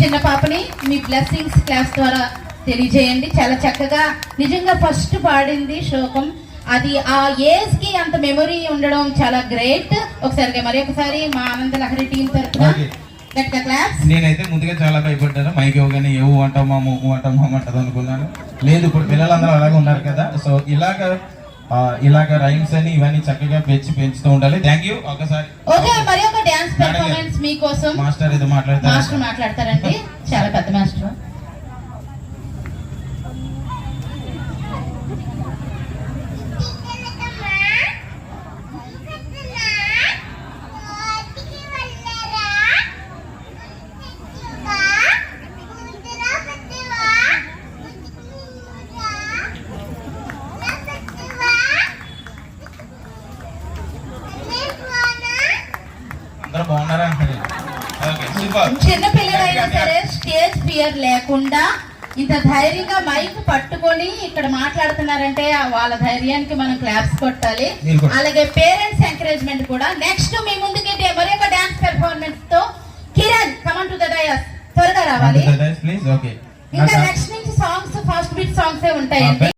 చిన్న పాపని మీ blessings class ద్వారా తెలియజేయండి. చాలా చక్కగా నిజంగా ఫస్ట్ పాడింది శోకం. అది ఆ ఏజ్ కి అంత మెమొరీ ఉండడం చాలా గ్రేట్. ఒకసారి మరి ఒకసారి మా ఆనంద లహరి టీం తరఫున క్లాస్. నేనైతే ముందుగా చాలా భయపడ్డాను. మైక్ ఇవ్వగానే ఏవు అంటామా మూవ్ అంటామా అంటది అనుకున్నాను. లేదు, ఇప్పుడు పిల్లలందరూ అలాగే ఉన్నారు కదా. సో ఇలాగ రైమ్స్ అని ఇవన్నీ చక్కగా పెంచుతూ ఉండాలి. Thank you. ఒకసారి ఓకే, మరి ఒక డాన్స్ పెర్ఫార్మెన్స్ మీకోసం మాస్టర్ ఏదో మాట్లాడతారండి. చాలా పెద్ద మాస్టర్. చిన్న పిల్లలైనా సరే స్టేజ్ ఫియర్ లేకుండా ఇంత ధైర్యంగా మైక్ పట్టుకొని ఇక్కడ మాట్లాడుతున్నారంటే వాళ్ళ ధైర్యానికి మనం క్లాప్స్ కొట్టాలి. అలాగే పేరెంట్స్ ఎంకరేజ్మెంట్ కూడా. నెక్స్ట్ మీ ముందుకి మరి ఒక డాన్స్ పెర్ఫార్మెన్స్ తో Kiran come on to the dais, త్వరగా రావాలి. ఇంకా నెక్స్ట్ నుంచి సాంగ్స్ ఫస్ట్ బీట్ సాంగ్స్ ఉంటాయండి.